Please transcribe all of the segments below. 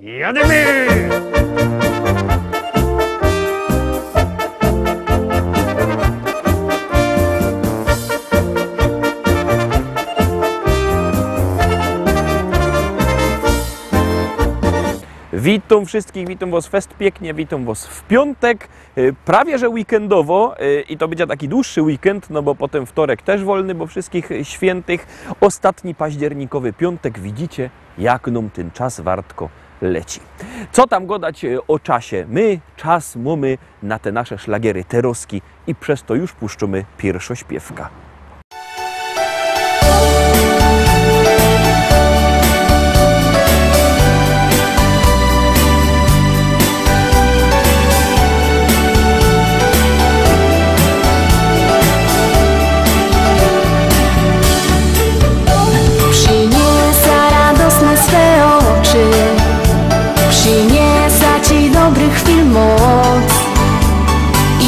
Jademy! Witam wszystkich, witam was fest pięknie, witam was w piątek, prawie że weekendowo i to będzie taki dłuższy weekend, no bo potem wtorek też wolny, bo wszystkich świętych. Ostatni październikowy piątek, widzicie jak nam ten czas wartko leci. Co tam gadać o czasie? My czas mamy na te nasze szlagiery teroski i przez to już puszczamy pierwszośpiewka.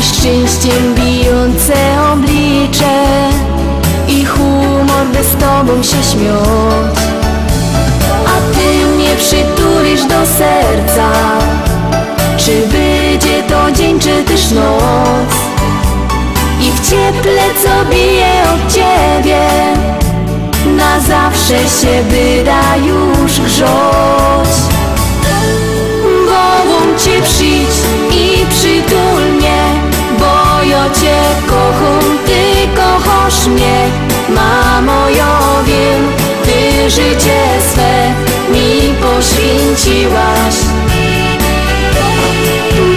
Szczęściem bijące oblicze i humor, by z tobą się śmiać. A ty mnie przytulisz do serca, czy będzie to dzień, czy też noc. I w cieple, co bije od ciebie, na zawsze się wyda już grzać. Wołam cię, przyjdź i przytul mnie, bo ja cię kocham, ty kochasz mnie. Mamo, ja wiem, ty życie swe mi poświęciłaś.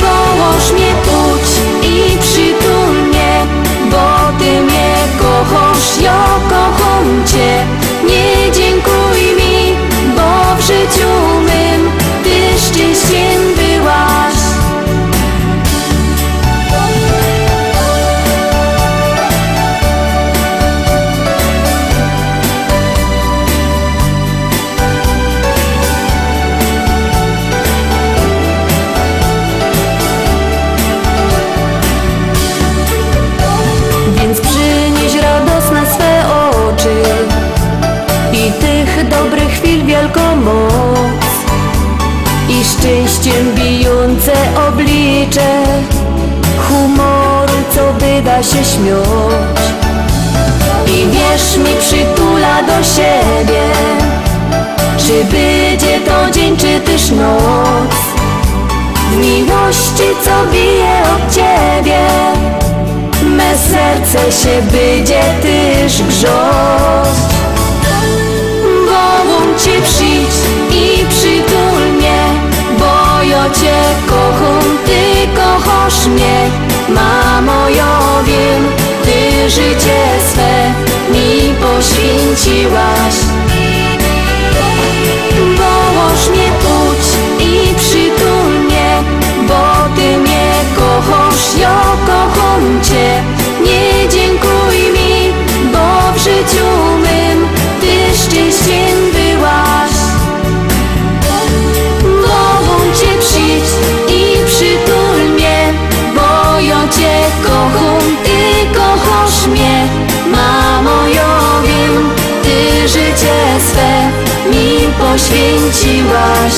Wołasz mnie, pójdź i przytul mnie, bo ty mnie kochasz, ja kocham cię. Nie dziękuj mi, bo w życiu mym ty szczęściem byłaś. Więc przynieś radosne swe oczy i tych dobrych chwil wielką moc, i szczęściem bijące oblicze, humoru, co wyda się śmiać. I wierz mi, przytula do siebie, czy będzie to dzień, czy też noc. W miłości, co bije od ciebie, me serce się będzie też grzać. Wołam cię, przyjdź i przytul mnie, bo ja cię kocham, ty kochasz mnie. Mamo, ja wiem, ty życie swe mi poświęciłaś. Wołasz mnie, pójdź i przytul mnie, bo ty mnie kochasz, ja kocham cię. Nie dziękuj mi, bo w życiu mym ty szczęściem byłaś. Wołam cię, przyjdź i przytul mnie, bo ja cię kocham, ty kochasz mnie. Mamo, ja wiem, ty życie swe mi poświęciłaś.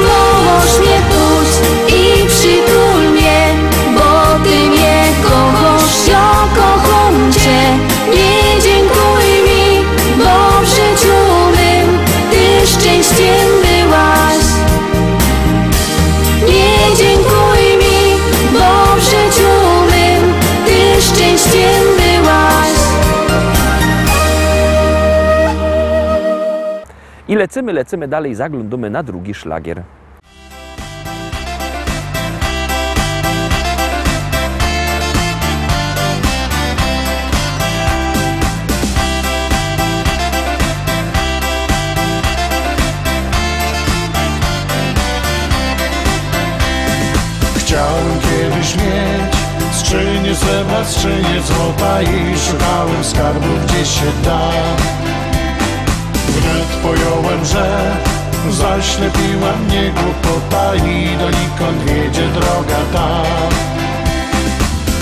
Wołasz mnie, pójdź i przytul mnie, bo ty mnie kochasz, ja kocham cię. Nie dziękuj mi, bo w życiu mym ty szczęściem byłaś. Nie dziękuj mi, bo w życiu mym ty szczęściem byłaś. I lecimy dalej, zaglądamy na drugi szlagier. Chciałem kiedyś mieć skrzynię srebra, skrzynię złota i szukałem skarbów gdzie się da. Wnet pojąłem, że zaślepiła mnie głupota i donikąd wiedzie droga ta.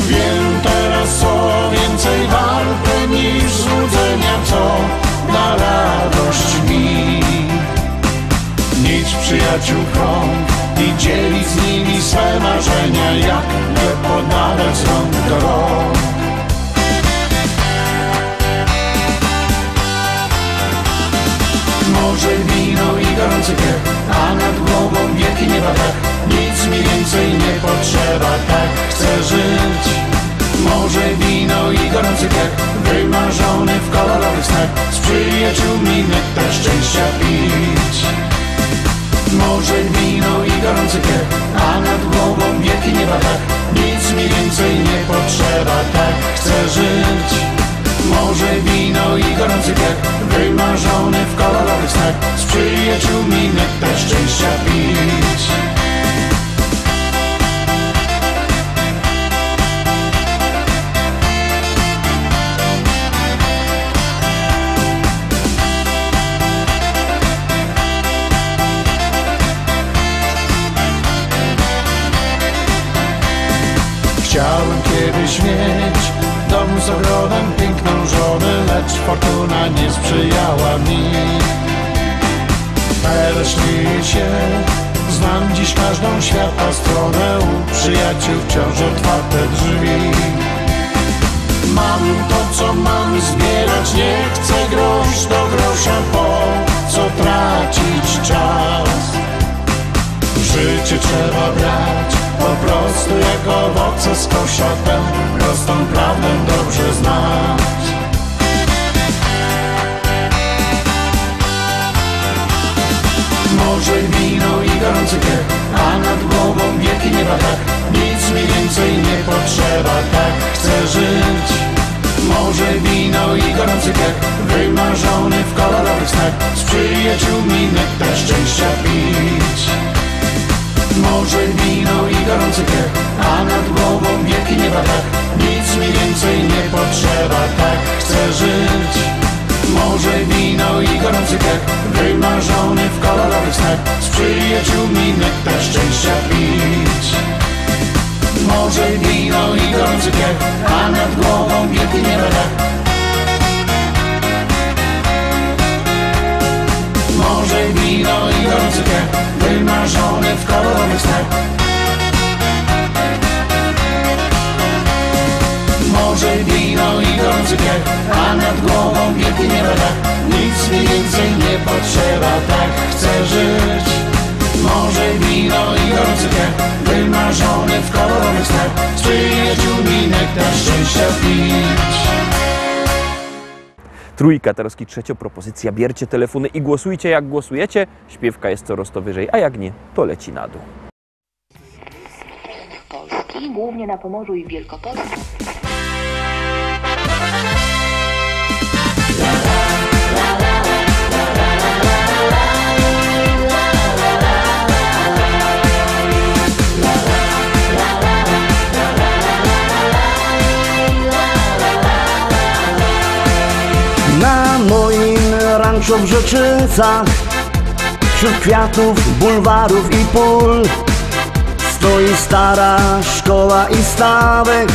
Wiem teraz, co więcej warte niż złudzenia, co da radość mi. przyjaciół krąg i dzielić z nimi swe marzenia, jak nie podawać z rąk do rąk. Morze, wino i gorący piech, a nad głową wielki nieba dach. Nic mi więcej nie potrzeba, tak chcę żyć. Morze, wino i gorący piech, wymarzony w kolorowych snach, z przyjaciółmi nektar szczęścia pić. Morze, wino i gorący piech, a nad głową wielki nieba dach. Nic mi więcej nie potrzeba, tak chcę żyć. Morze, wino i gorący piech, wymarzony w kolorowych snach, z przyjaciółmi nektar szczęścia pić. Chciałem kiedyś mieć dom z ogrodem, piękną żonę, lecz fortuna nie sprzyjała mi. Ale śmieję się, znam dziś każdą świata stronę, u przyjaciół wciąż otwarte drzwi. Mam to, co mam, zbierać nie chcę, grosz do grosza, po co tracić czas? Życie trzeba brać po prostu jak owoce z kosza, tę prostą prawdę dobrze znać. Morze, wino i gorący piech, a nad głową wielki nieba dach. Nic mi więcej nie potrzeba, tak chcę żyć. Morze, wino i gorący piech, wymarzony w kolorowych snach, z przyjaciółmi nektar szczęścia pić. Morze, wino i gorący piech, a nad głową wielki nieba dach. Nic mi więcej nie potrzeba, tak chcę żyć. Morze, wino i gorący piech, wymarzony w kolorowych snach, z przyjaciółmi nektar szczęścia pić. Morze, wino i gorący piech, a nad głową wielki nieba dach. Morze, wino i gorący piech, wymarzony w kolorowych snach. Morze, wino i gorący piech, a nad głową wielki nieba dach. Nic mi więcej nie potrzeba, tak chcę żyć. Morze, wino i gorący piech, wymarzony w kolorowych snach, z przyjaciółmi nektar szczęścia pić. Trójka, teraz trzecia propozycja. Bierzcie telefony i głosujcie jak głosujecie. Śpiewka jest coraz to wyżej, a jak nie, to leci na dół. Polski, głównie na Pomorzu i Wielkopolsce. Na moim ranczu w Rzeczycach, wśród kwiatów, bulwarów i pól, stoi stara szkoła i stawek,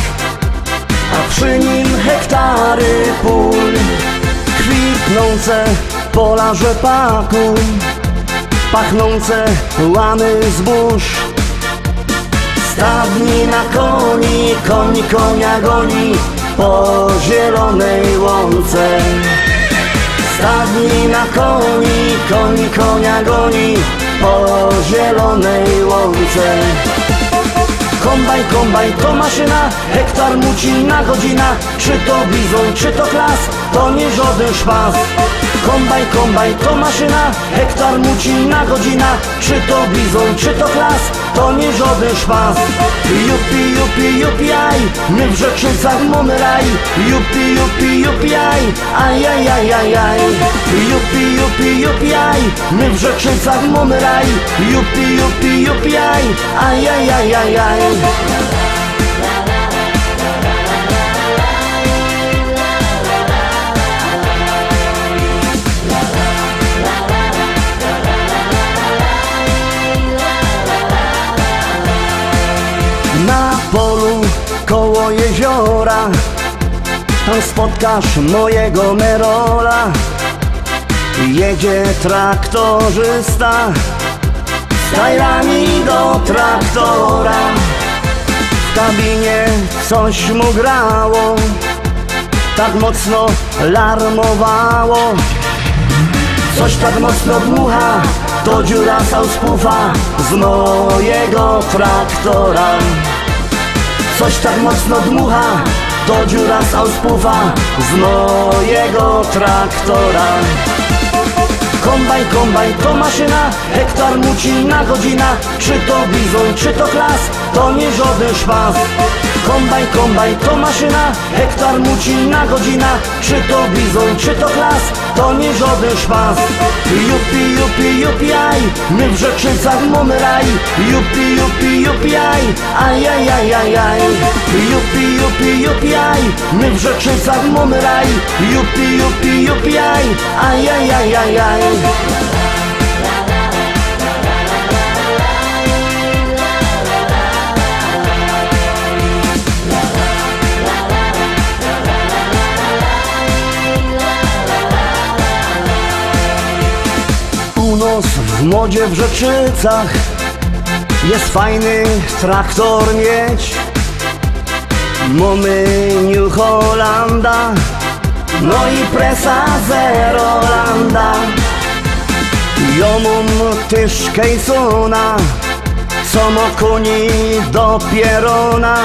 a przy nim hektary pól. Kwitnące pola rzepaku, pachnące łany zbóż. Stadnina koni, koń konia goni po zielonej łące. Stadnina koni, koń konia goni po zielonej łące. Kombajn, kombajn to maszyna, hektar muci na godzina. Czy to bizon, czy to klas, to nie żaden szpas. Kombajn, kombajn to maszyna, hektar muci na godzina. Czy to bizon, czy to klas, to nie żaden szpas. Jupi, jupi, jupi, aj, my w Rzeczycach mamy raj. Jupi, jupi, jupi, aj, aj, aj, aj, aj, aj. Jupi, jupi, jupi, aj, my w Rzeczycach mamy raj. Jupi, jupi, jupi, aj, aj, aj, aj, aj, aj. Na polu koło jeziora, tam spotkasz mojego Merola. Jedzie traktorzysta, z tajrami do traktora. W kabinie coś mu grało, tak mocno larmowało. Coś tak mocno dmucha, to dziura sauspufa z mojego traktora. Coś tak mocno dmucha, to dziura sauspufa z mojego traktora. Kombajn, kombajn to maszyna, hektar muci na godzina. Czy to bizon, czy to klas, to nie żaden szpas. Kombajn, kombajn to maszyna, hektar muci na godzina. Czy to bizon, czy to klas, to nie żaden szpas. Jupi, jupi, jupi, aj, my w Rzeczycach mamy raj. Jupi, jupi, jupi, aj, aj, aj, aj, aj, aj. Jupi, jupi, jupi, aj, my w Rzeczycach mamy raj. Jupi, jupi, jupi, aj, aj, aj, aj, aj, aj. U nas w modzie w Rzeczycach jest fajny traktor mieć. Mamy New Hollanda, no i presa Zerolanda. Ja mam też Kejsona, co ma koni do pierona.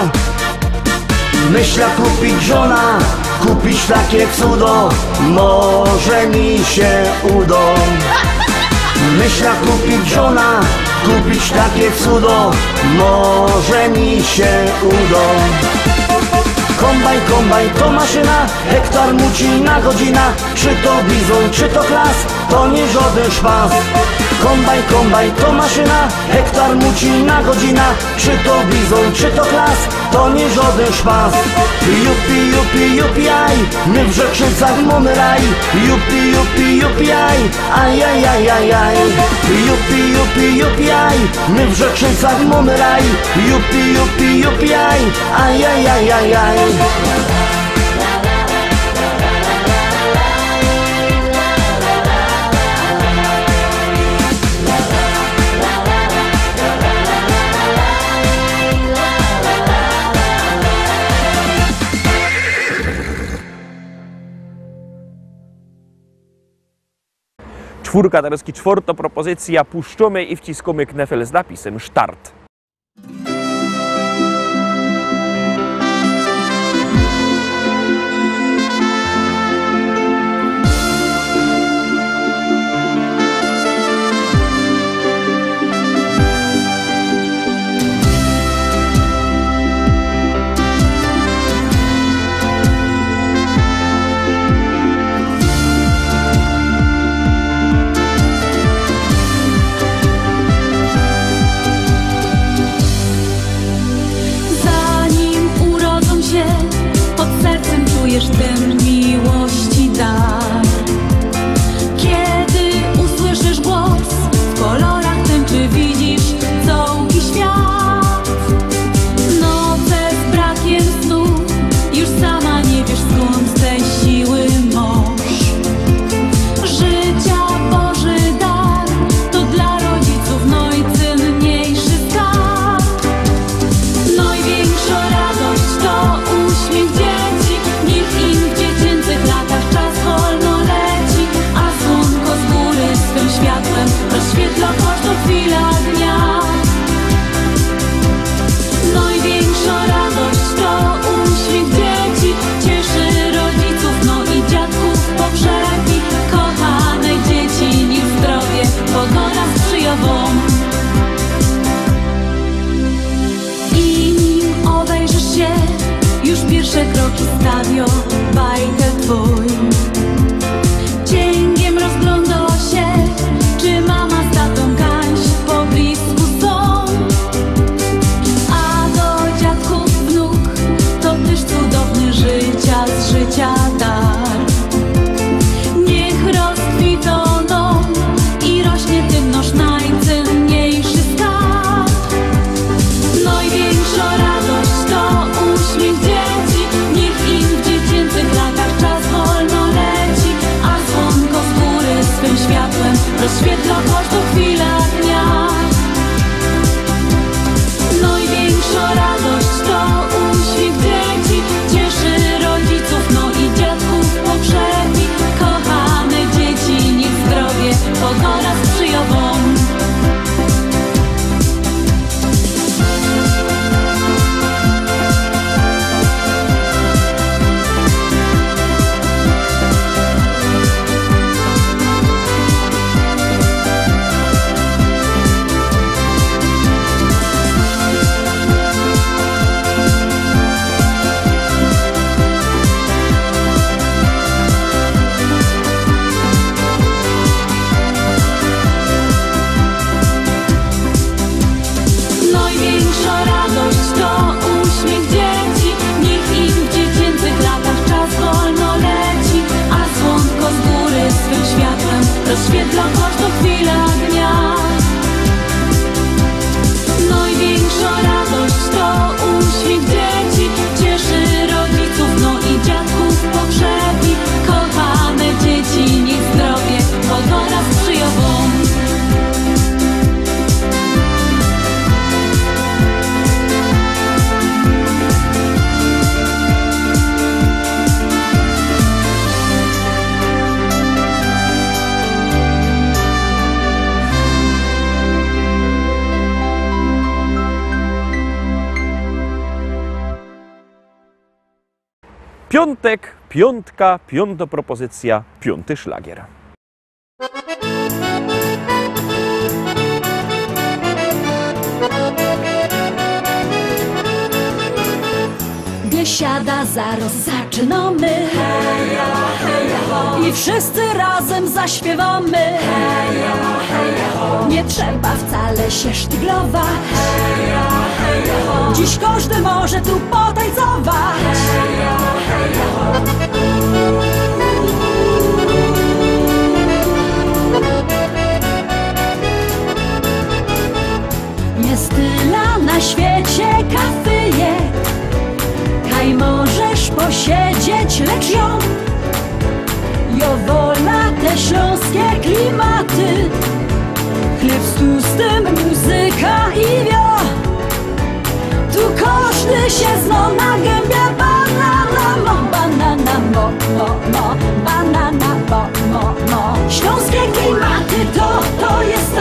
Myślę kupić żona, kupić takie cudo, może mi się uda. Myślę kupić żona, kupić takie cudo, może mi się uda. Kombajn, kombajn to maszyna, hektar muci na godzina. Czy to bizon, czy to klas, to nie żaden szpas. Kombajn, kombajn to maszyna, hektar muci na godzina. Czy to bizon, czy to klas, to nie żaden szpas. Jupi, jupi, jupi, aj, my w Rzeczycach mamy raj. Jupi, jupi, jupi, aj, aj, aj, aj, aj, aj. Jupi, jupi, jupi, aj, my w Rzeczycach mamy raj. Jupi, jupi, jupi, aj, aj, aj, aj, aj, aj. Czwórka, teraz czwarta propozycja, puszczamy i wciskamy knefel z napisem start. rozświetla każdą chwilę dnia. Największa radość to uśmiech dzieci, cieszy rodziców, no i dziadków pogrzebi. Kochane dzieci, niech zdrowie po nas sprzyja wam. Piątek, piątka, piąta propozycja, piąty szlagier. Biesiada, zaraz zaczynamy. Heja, heja, ho. I wszyscy razem zaśpiewamy. Heja, heja, ho. Nie trzeba wcale się sztyglować. Heja, heja, ho. Dziś każdy może tu potańcować. Heja, heja, ho. Jest tyle na świecie kafyjek, kaj możesz posiedzieć, lecz ją wola te śląskie klimaty. Chleb z tłustym, muzyka i wio. Tu każdy się zna na gębie. Banana mo, banana mo, mo, banana mo. Śląskie klimaty to jest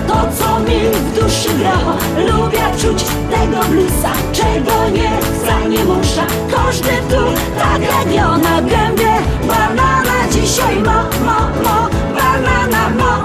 to co mi w duszy gra. Lubię czuć tego bluesa, czego nie chce, nie musza. Każdy tu tak jak ja na gębie. Banana dzisiaj mo, banana mo.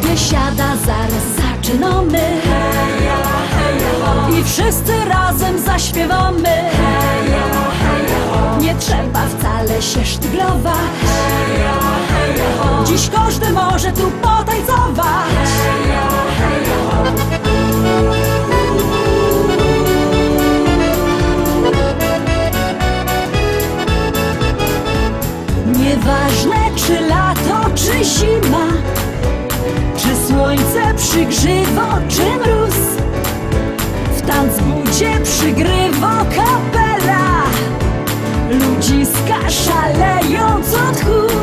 Biesiada, zaraz zaczynamy. Heja, heja, ho. I wszyscy razem zaśpiewamy. Heja, heja, ho. Nie trzeba wcale się sztyglować. Heja, heja, ho. Dziś każdy może tu potańcować. Heja, heja, ho. Nieważne czy lato, czy zima, czy słońce przygrzywa, czy mróz, w tanzbudzie przygrywa kapela. Ludziska szalejąc od tchu.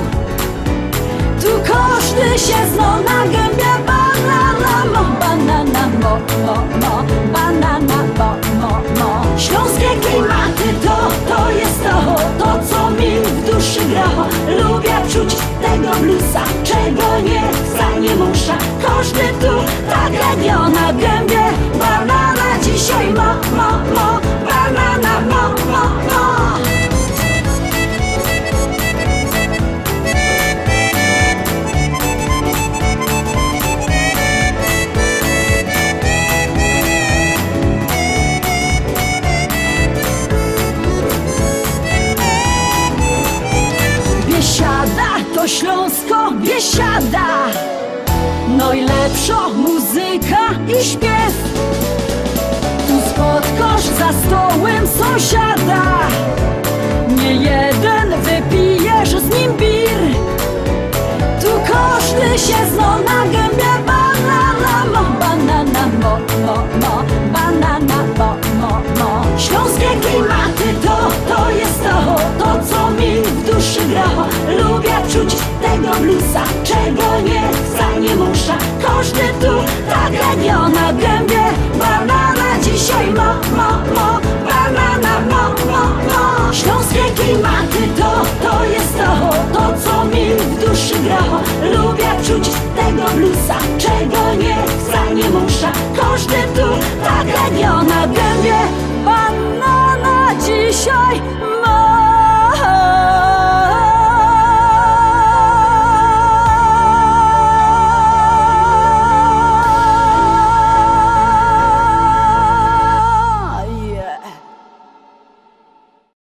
Tu każdy się zna na gębie. Banana mo, banana mo, banana mo. Śląskie klimaty to jest to co mi w duszy gra. Lubię czuć tego bluesa, czego nie chce, nie musza. Każdy tu tak jak ja na gębie. Banana dzisiaj mo, banana mo. Biesiada to Śląsko, Biesiada. Najlepsza muzyka i śpiew. Tu spotkasz za stołem sąsiada. Nie jeden wypijesz z nim bir. Tu każdy się zna na gębie. Banana mo, banana mo, banana mo. Śląskie klimaty to jest to co mi w duszy gra. Lubię czuć tego bluesa, czego nie chce, nie musza. Każdy tu tak jak ja na gębie. Banana dzisiaj mo, banana mo. Śląskie klimaty to jest to co mi w duszy gra. Lubię czuć tego bluesa, czego nie chce, nie musza. Każdy